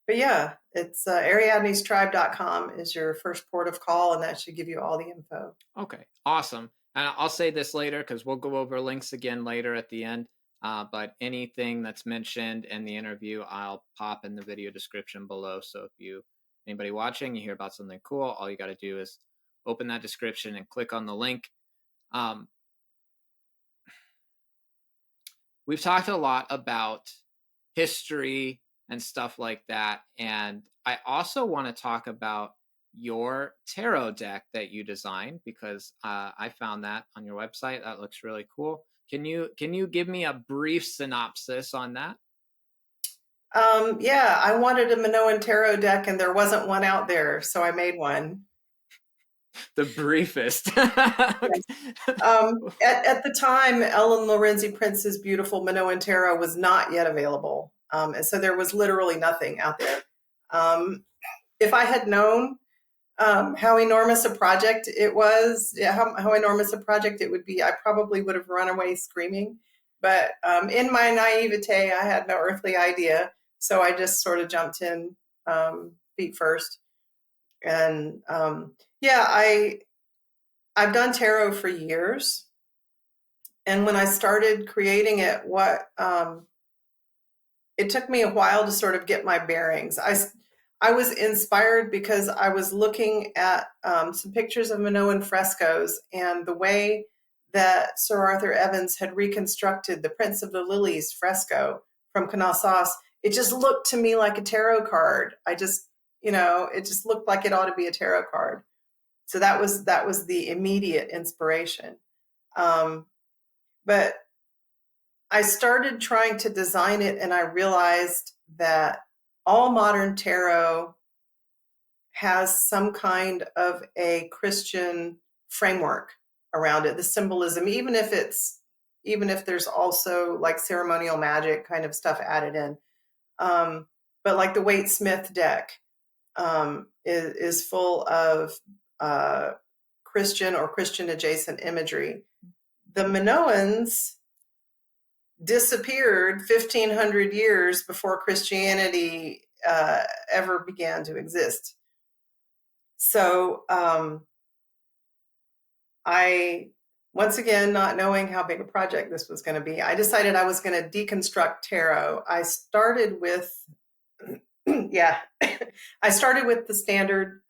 But yeah, it's ariadnestribe.com is your first port of call, and that should give you all the info. Okay, awesome. And I'll say this later because we'll go over links again later at the end. But anything that's mentioned in the interview, I'll pop in the video description below. So if anybody watching, you hear about something cool, all you got to do is open that description and click on the link. We've talked a lot about history and stuff like that. And I also want to talk about your tarot deck that you designed, because I found that on your website. That looks really cool. Can you give me a brief synopsis on that? Yeah, I wanted a Minoan Tarot deck and there wasn't one out there, so I made one. The briefest. Yes. At the time, Ellen Lorenzi Prince's beautiful Minoan Tarot was not yet available. And so there was literally nothing out there. If I had known how enormous a project it was, how enormous a project it would be, I probably would have run away screaming. But in my naivete, I had no earthly idea. So I just sort of jumped in feet first. And yeah, I've done tarot for years. And when I started creating it, it took me a while to sort of get my bearings. I was inspired because I was looking at some pictures of Minoan frescoes and the way that Sir Arthur Evans had reconstructed the Prince of the Lilies fresco from Knossos. It just looked to me like a tarot card. It just looked like it ought to be a tarot card. So that was the immediate inspiration. But I started trying to design it, and I realized that all modern tarot has some kind of a Christian framework around it, the symbolism, even if there's also like ceremonial magic kind of stuff added in. But like the Waite Smith deck is full of Christian or Christian adjacent imagery. The Minoans disappeared 1,500 years before Christianity ever began to exist. So I, once again, not knowing how big a project this was going to be, I decided I was going to deconstruct tarot. I started with, I started with the standard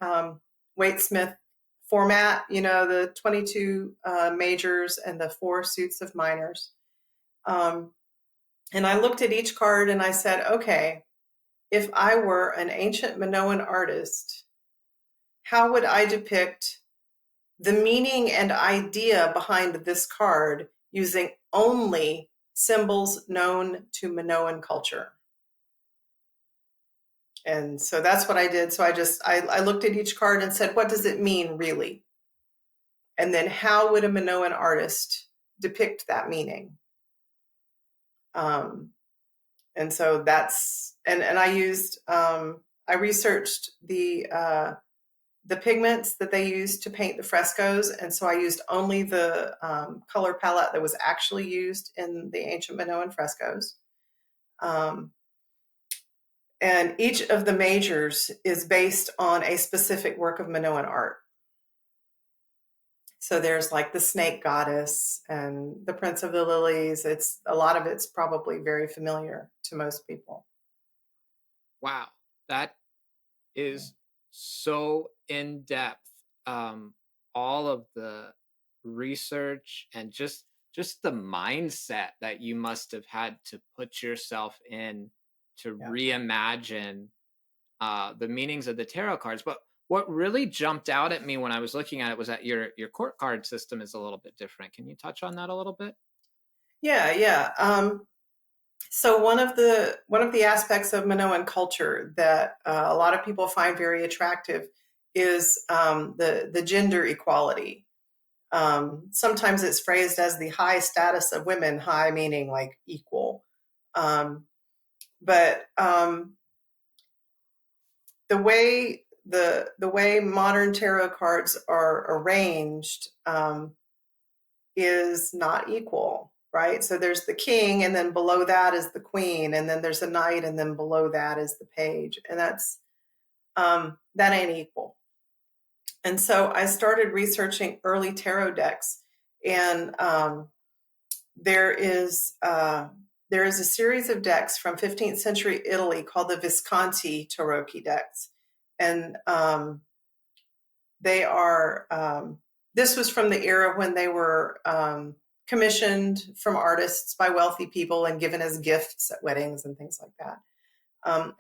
Waite Smith format, the 22 majors and the 4 suits of minors. And I looked at each card and I said, okay, if I were an ancient Minoan artist, how would I depict the meaning and idea behind this card using only symbols known to Minoan culture? And so that's what I did. So I looked at each card and said, what does it mean really? And then how would a Minoan artist depict that meaning? And so and I used, I researched the pigments that they used to paint the frescoes. And so I used only the color palette that was actually used in the ancient Minoan frescoes. And each of the majors is based on a specific work of Minoan art. So there's like the snake goddess and the prince of the lilies. It's a lot of it's probably very familiar to most people. Wow, that is so in depth. All of the research and just the mindset that you must have had to put yourself in to Yeah. reimagine the meanings of the tarot cards. But what really jumped out at me when I was looking at it was that your court card system is a little bit different. Can you touch on that a little bit? Yeah, yeah. So one of the aspects of Minoan culture that a lot of people find very attractive is the gender equality. Sometimes it's phrased as the high status of women, high meaning like equal. Um, but the way modern tarot cards are arranged is not equal, right? So there's the king, and then below that is the queen, and then there's a knight, and then below that is the page, and that ain't equal. And so I started researching early tarot decks, and there is a series of decks from 15th century Italy called the Visconti Tarocchi decks, and they are. This was from the era when they were commissioned from artists by wealthy people and given as gifts at weddings and things like that.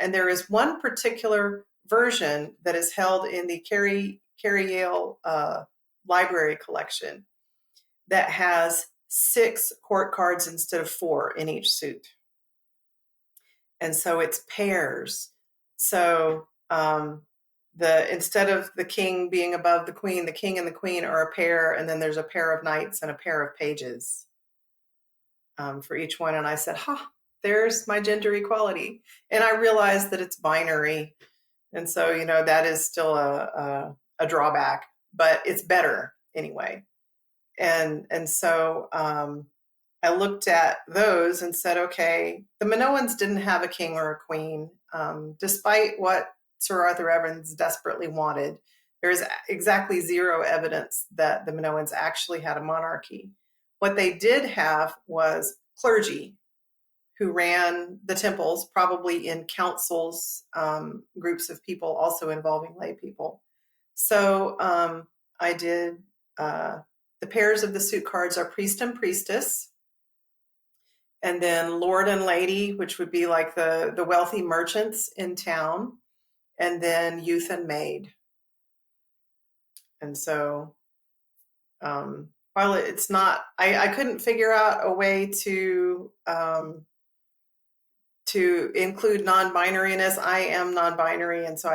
And there is one particular version that is held in the Carrie Yale library collection that has 6 court cards instead of 4 in each suit. And so it's pairs. So instead of the king being above the king and the queen are a pair, and then there's a pair of knights and a pair of pages for each one. And I said, there's my gender equality. And I realized that it's binary. And so, that is still a drawback, but it's better anyway. And so I looked at those and said, okay, the Minoans didn't have a king or a queen, despite what Sir Arthur Evans desperately wanted. There is exactly zero evidence that the Minoans actually had a monarchy. What they did have was clergy who ran the temples, probably in councils, groups of people also involving lay people. So I did the pairs of the suit cards are priest and priestess, and then lord and lady, which would be like the wealthy merchants in town, and then youth and maid. And so while it's not, I couldn't figure out a way to include non-binariness. I am non-binary, and so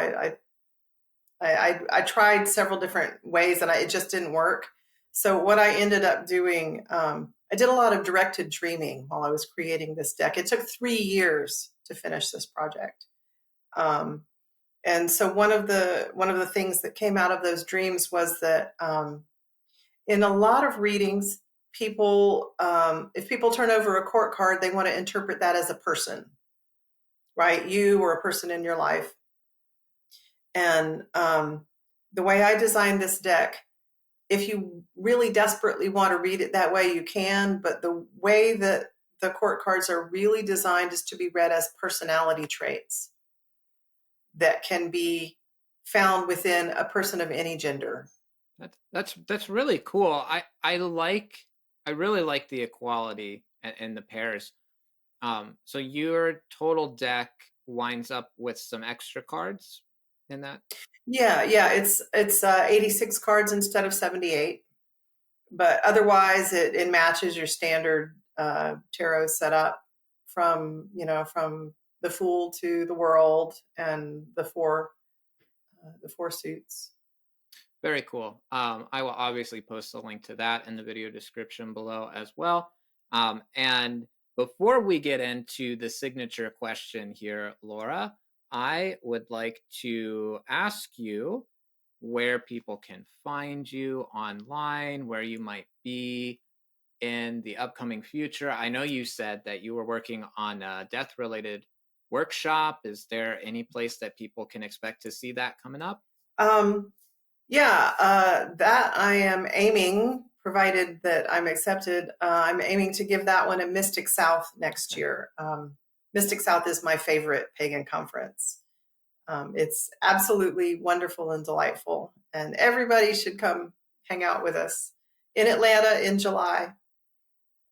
I tried several different ways, and it just didn't work. So what I ended up doing, I did a lot of directed dreaming while I was creating this deck. It took 3 years to finish this project. And so one of the things that came out of those dreams was that in a lot of readings, people, if people turn over a court card, they want to interpret that as a person, right? You or a person in your life. And the way I designed this deck, if you really desperately want to read it that way, you can. But the way that the court cards are really designed is to be read as personality traits that can be found within a person of any gender. That's really cool. I really like the equality and the pairs. So your total deck winds up with some extra cards in that? Yeah, it's 86 cards instead of 78, but otherwise it matches your standard tarot setup from the Fool to the World and the four suits. Very cool. I will obviously post a link to that in the video description below as well. And before we get into the signature question here, Laura, I would like to ask you where people can find you online, where you might be in the upcoming future. I know you said that you were working on a death-related workshop. Is there any place that people can expect to see that coming up? Yeah, that I am aiming, provided that I'm accepted, I'm aiming to give that one at Mystic South next Okay. year. Mystic South is my favorite pagan conference. It's absolutely wonderful and delightful, and everybody should come hang out with us in Atlanta in July.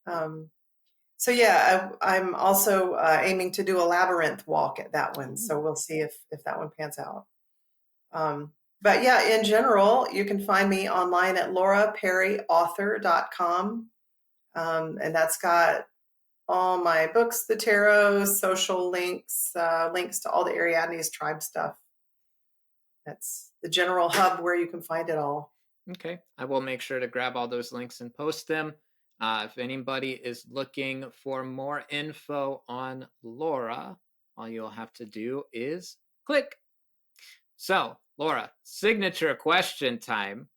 Um, so yeah, I'm also aiming to do a labyrinth walk at that one. So we'll see if that one pans out. Um, but yeah, in general, you can find me online at lauraperryauthor.com. And that's got all my books, the tarot, social links, links to all the Ariadne's tribe stuff. That's the general hub where you can find it all. Okay. I will make sure to grab all those links and post them. If anybody is looking for more info on Laura, all you'll have to do is click. So, Laura, signature question time.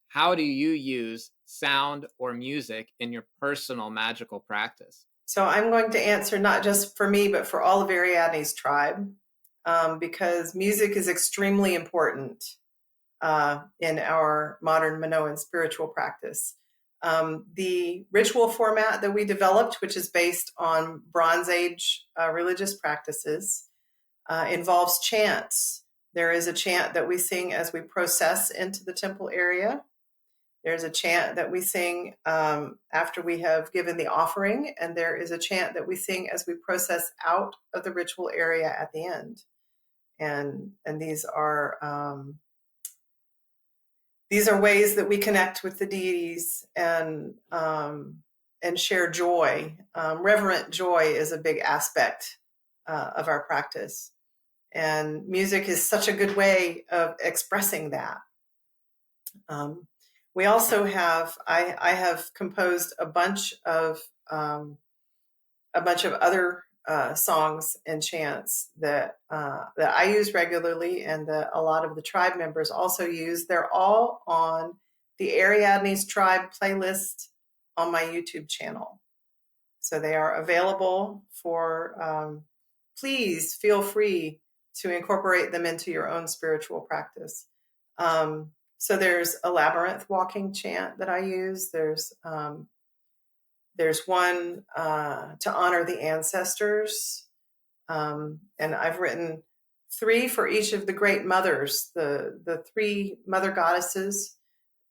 How do you use sound or music in your personal magical practice? So I'm going to answer not just for me, but for all of Ariadne's tribe, because music is extremely important in our modern Minoan spiritual practice. The ritual format that we developed, which is based on Bronze Age religious practices, involves chants. There is a chant that we sing as we process into the temple area. There's a chant that we sing after we have given the offering, and there is a chant that we sing as we process out of the ritual area at the end. And these are ways that we connect with the deities and share joy. Reverent joy is a big aspect of our practice, and music is such a good way of expressing that. We also have I have composed a bunch of other songs and chants that I use regularly, and that a lot of the tribe members also use. They're all on the Ariadne's Tribe playlist on my YouTube channel, so they are available for. Please feel free to incorporate them into your own spiritual practice. So there's a labyrinth walking chant that I use. There's one to honor the ancestors, and I've written 3 for each of the great mothers, the 3 mother goddesses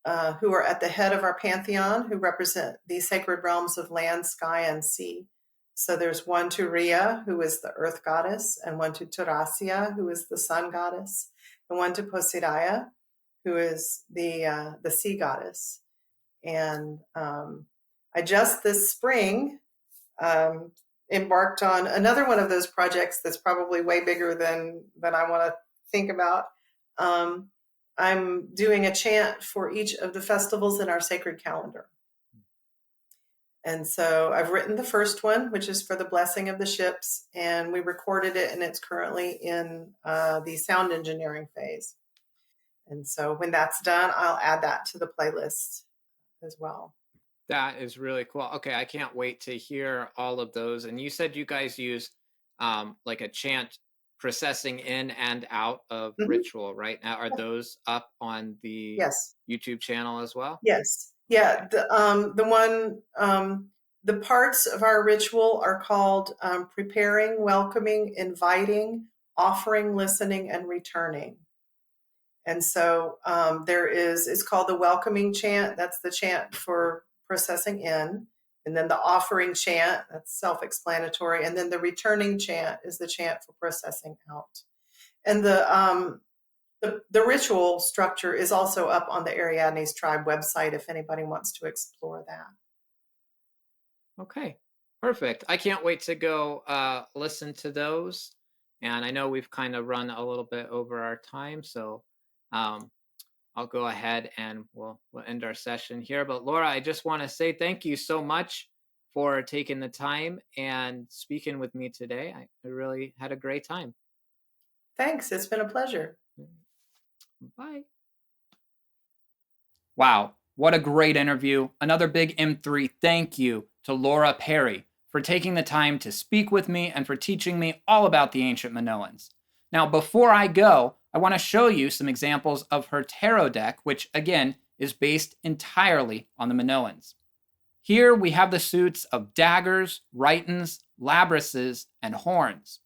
who are at the head of our pantheon, who represent the sacred realms of land, sky, and sea. So there's one to Rhea, who is the earth goddess, and one to Tarasia, who is the sun goddess, and one to Poseidaya, who is the sea goddess. And I just this spring embarked on another one of those projects that's probably way bigger than I want to think about. I'm doing a chant for each of the festivals in our sacred calendar. And so I've written the first one, which is for the blessing of the ships, and we recorded it, and it's currently in the sound engineering phase. And so when that's done, I'll add that to the playlist as well. That is really cool. Okay, I can't wait to hear all of those. And you said you guys use like a chant processing in and out of ritual, right? Now, are those up on the Yes. YouTube channel as well? Yes. Yeah. The parts of our ritual are called preparing, welcoming, inviting, offering, listening, and returning. And so it's called the welcoming chant. That's the chant for processing in. And then the offering chant, that's self-explanatory. And then the returning chant is the chant for processing out. And the ritual structure is also up on the Ariadne's Tribe website if anybody wants to explore that. Okay, perfect. I can't wait to go listen to those. And I know we've kind of run a little bit over our time, so I'll go ahead and we'll end our session here. But Laura, I just want to say thank you so much for taking the time and speaking with me today. I really had a great time. Thanks. It's been a pleasure. Bye. Wow, what a great interview. Another big M3 thank you to Laura Perry for taking the time to speak with me and for teaching me all about the ancient Minoans. Now, before I go, I want to show you some examples of her tarot deck, which again is based entirely on the Minoans. Here we have the suits of daggers, rhytons, labrises, and horns.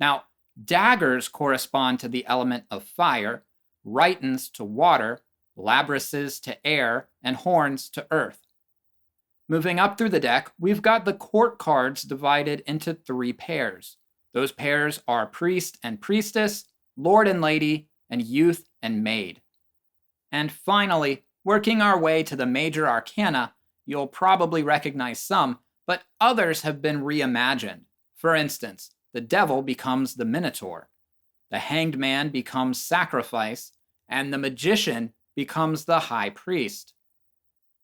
Now, daggers correspond to the element of fire, rhytons to water, labrises to air, and horns to earth. Moving up through the deck, we've got the court cards divided into 3 pairs. Those pairs are priest and priestess, lord and lady, and youth and maid. And finally, working our way to the major arcana, you'll probably recognize some, but others have been reimagined. For instance, the devil becomes the Minotaur, the hanged man becomes sacrifice, and the magician becomes the high priest.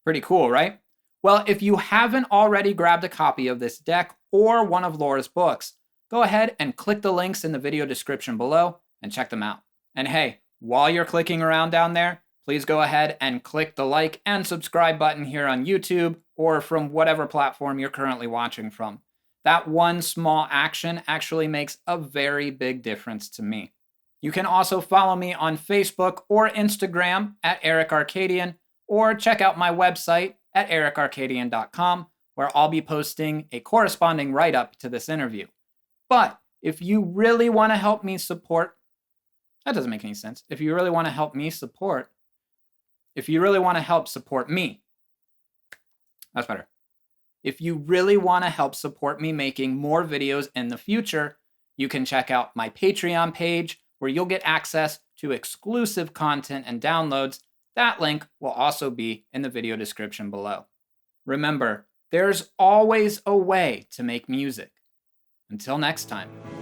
Pretty cool, right? Well, if you haven't already grabbed a copy of this deck or one of Laura's books, go ahead and click the links in the video description below and check them out. And hey, while you're clicking around down there, please go ahead and click the like and subscribe button here on YouTube or from whatever platform you're currently watching from. That one small action actually makes a very big difference to me. You can also follow me on Facebook or Instagram at Eric Arcadian, or check out my website at ericarcadian.com, where I'll be posting a corresponding write-up to this interview. But if you really want to help me support, that doesn't make any sense. If you really want to help support me, that's better. If you really want to help support me making more videos in the future, you can check out my Patreon page, where you'll get access to exclusive content and downloads. That link will also be in the video description below. Remember, there's always a way to make music. Until next time.